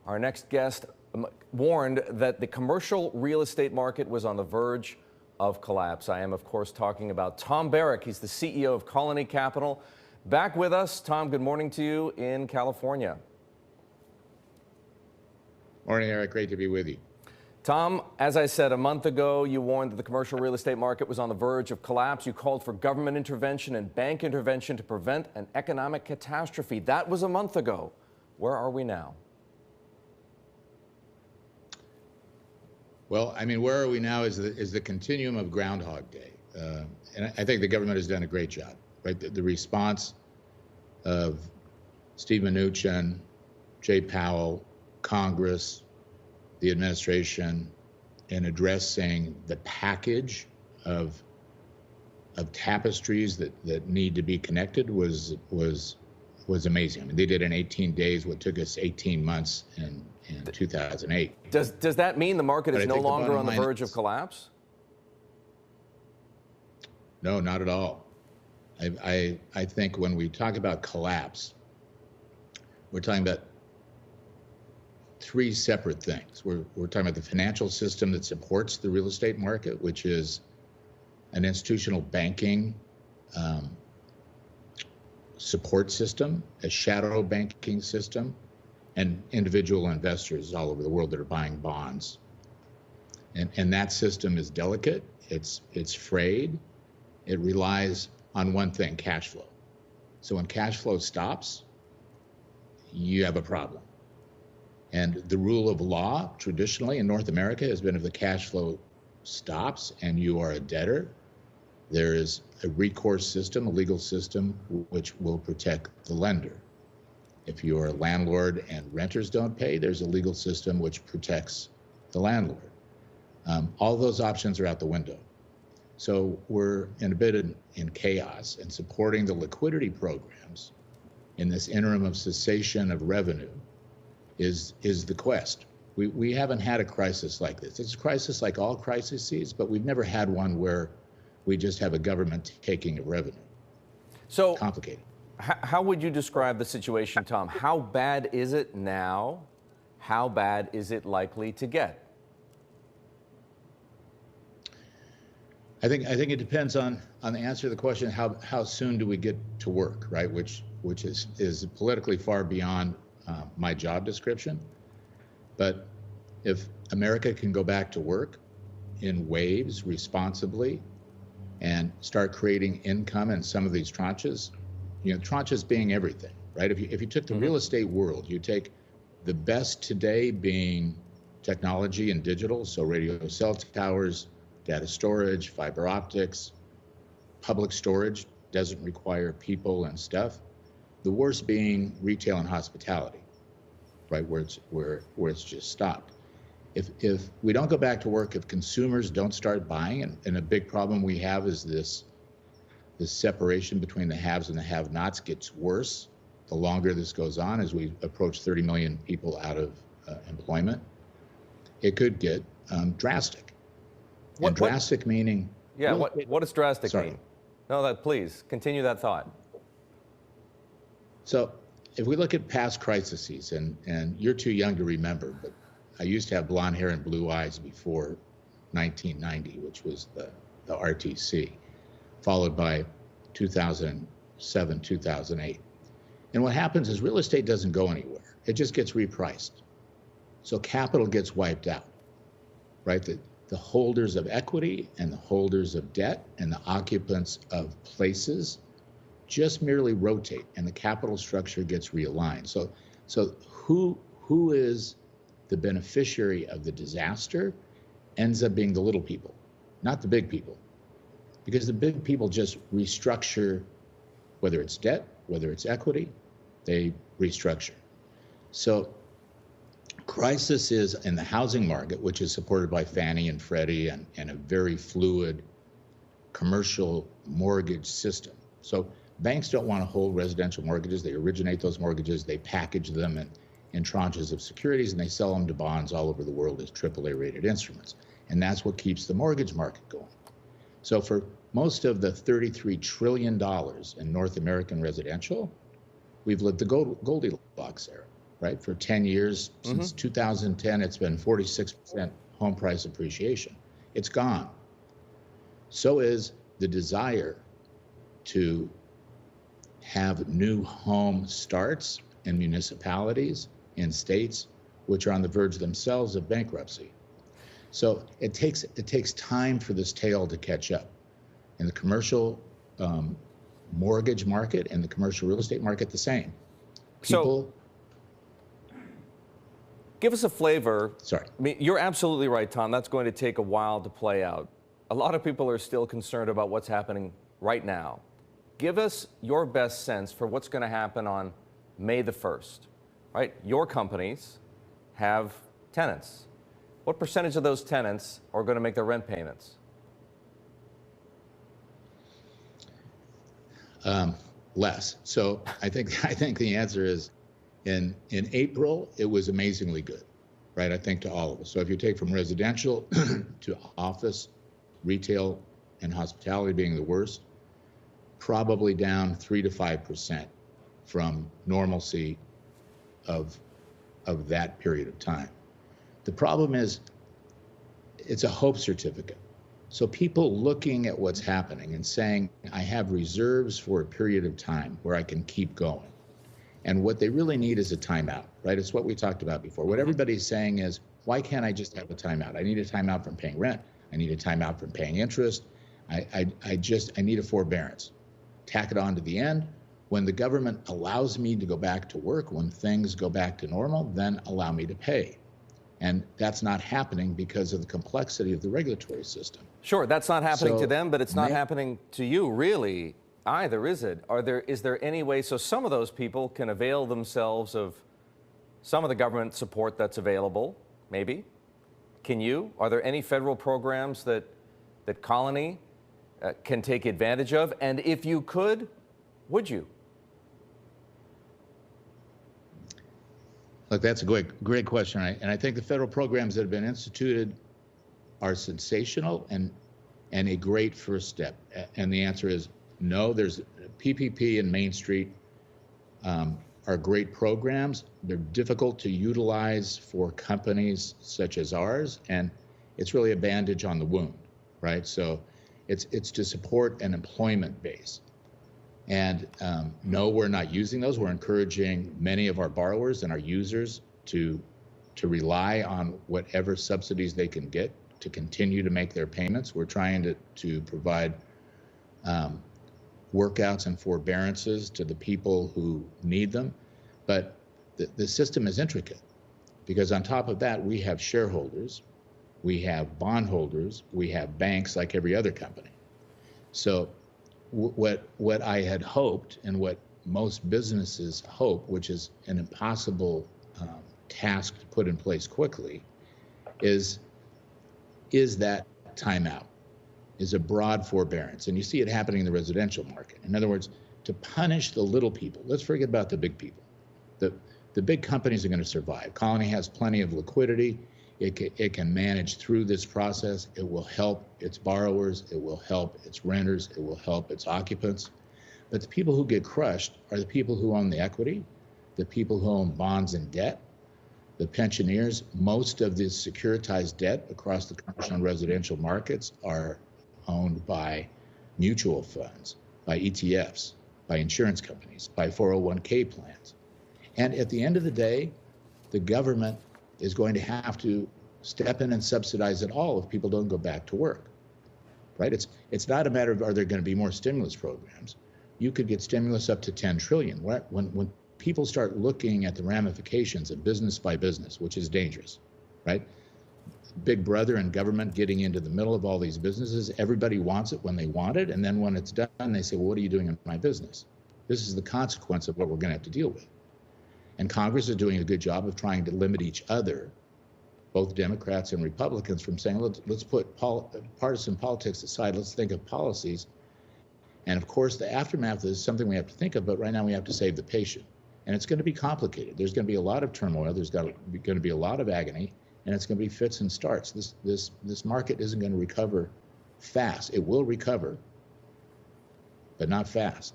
Our next guest warned that the commercial real estate market was on the verge of collapse. I am, of course, talking about Tom Barrack. He's the CEO of Colony Capital. Back with us. Tom, good morning to you in California. Morning, Eric. Great to be with you. Tom, as I said a month ago, you warned that the commercial real estate market was on the verge of collapse. You called for government intervention and bank intervention to prevent an economic catastrophe. That was a month ago. Where are we now? Well, I mean, where are we now is the continuum of Groundhog Day. And I think the government has done a great job, right? The response of Steve Mnuchin, Jay Powell, Congress, the administration, in addressing the package of tapestries that need to be connected was amazing. I mean, they did in 18 days what took us 18 months in 2008. Does that mean the market is no longer on the verge of collapse? No, not at all. I think when we talk about collapse, we're talking about three separate things. We're talking about the financial system that supports the real estate market, which is an institutional banking support system, a shadow banking system, and individual investors all over the world that are buying bonds. And that system is delicate, it's frayed, it relies on one thing, cash flow. So when cash flow stops, you have a problem. And the rule of law traditionally in North America has been if the cash flow stops and you are a debtor, there is a recourse system, a legal system, which will protect the lender. If you are a landlord and renters don't pay, there's a legal system which protects the landlord. All those options are out the window. So we're in a bit in chaos, and supporting the liquidity programs in this interim of cessation of revenue is the quest. We haven't had a crisis like this. It's a crisis like all crises, but we've never had one where we just have a government taking a revenue. So complicated. How would you describe the situation, Tom? How bad is it now? How bad is it likely to get? I think it depends on the answer to the question, how soon do we get to work, right? Which is politically far beyond my job description. But if America can go back to work in waves responsibly and start creating income in some of these tranches, tranches being everything, right? If you took the real estate world, you take the best today being technology and digital, so radio cell towers, data storage, fiber optics, public storage doesn't require people and stuff. The worst being retail and hospitality, right, where it's just stopped. If we don't go back to work, if consumers don't start buying, and a big problem we have is this separation between the haves and the have-nots gets worse the longer this goes on as we approach 30 million people out of employment. It could get drastic. Drastic meaning... Yeah, what does drastic mean? No, please, continue that thought. So if we look at past crises, and you're too young to remember, but I used to have blonde hair and blue eyes before 1990, which was the RTC, followed by 2007, 2008. And what happens is real estate doesn't go anywhere. It just gets repriced. So capital gets wiped out, right? The holders of equity and the holders of debt and the occupants of places just merely rotate, and the capital structure gets realigned. So who is the beneficiary of the disaster ends up being the little people, not the big people, because the big people just restructure, whether it's debt, whether it's equity, they restructure. So crisis is in the housing market, which is supported by Fannie and Freddie and a very fluid commercial mortgage system. So banks don't want to hold residential mortgages. They originate those mortgages, they package them in tranches of securities, and they sell them to bonds all over the world as AAA rated instruments. And that's what keeps the mortgage market going. So for most of the $33 trillion in North American residential, we've lived the Goldilocks era, right? For 10 years, since 2010, it's been 46% home price appreciation. It's gone. So is the desire to have new home starts in municipalities, in states, which are on the verge themselves of bankruptcy. So it takes time for this tail to catch up. In the commercial mortgage market and the commercial real estate market, the same. People. So, give us a flavor. Sorry. I mean, you're absolutely right, Tom. That's going to take a while to play out. A lot of people are still concerned about what's happening right now. Give us your best sense for what's going to happen on May the 1st, right? Your companies have tenants. What percentage of those tenants are going to make their rent payments? Less. So I think the answer is in April, it was amazingly good, right? I think to all of us. So if you take from residential to office, retail, and hospitality being the worst, probably down 3 to 5% from normalcy of that period of time. The problem is it's a hope certificate. So people looking at what's happening and saying, I have reserves for a period of time where I can keep going. And what they really need is a timeout, right? It's what we talked about before. What everybody's saying is, why can't I just have a timeout? I need a timeout from paying rent. I need a timeout from paying interest. I need a forbearance. Tack it on to the end. When the government allows me to go back to work, when things go back to normal, then allow me to pay. And that's not happening because of the complexity of the regulatory system. Sure, that's not happening to them, but it's not happening to you really either, is it? Is there any way so some of those people can avail themselves of some of the government support that's available, maybe? Can you? Are there any federal programs that Colony can take advantage of? And if you could, would you? Look, that's a great question. And I think the federal programs that have been instituted are sensational and a great first step. And the answer is no. There's PPP and Main Street are great programs. They're difficult to utilize for companies such as ours, and it's really a bandage on the wound, right? So it's to support an employment base. And no, we're not using those. We're encouraging many of our borrowers and our users to rely on whatever subsidies they can get to continue to make their payments. We're trying to provide workouts and forbearances to the people who need them. But the system is intricate because on top of that, we have shareholders, we have bondholders, we have banks like every other company. So what I had hoped and what most businesses hope, which is an impossible task to put in place quickly, is that timeout, is a broad forbearance. And you see it happening in the residential market. In other words, to punish the little people. Let's forget about the big people. The big companies are going to survive. Colony has plenty of liquidity. It can manage through this process. It will help its borrowers. It will help its renters. It will help its occupants. But the people who get crushed are the people who own the equity, the people who own bonds and debt, the pensioners. Most of the securitized debt across the commercial and residential markets are owned by mutual funds, by ETFs, by insurance companies, by 401k plans. And at the end of the day, the government is going to have to step in and subsidize it all if people don't go back to work, right? It's not a matter of are there going to be more stimulus programs. You could get stimulus up to 10 trillion. When people start looking at the ramifications of business by business, which is dangerous, right? Big brother and government getting into the middle of all these businesses, everybody wants it when they want it, and then when it's done, they say, well, what are you doing in my business? This is the consequence of what we're going to have to deal with. And Congress is doing a good job of trying to limit each other, both Democrats and Republicans, from saying, let's put partisan politics aside, let's think of policies. And of course, the aftermath is something we have to think of, but right now we have to save the patient. And it's going to be complicated. There's going to be a lot of turmoil. There's going to be a lot of agony, and it's going to be fits and starts. This market isn't going to recover fast. It will recover, but not fast.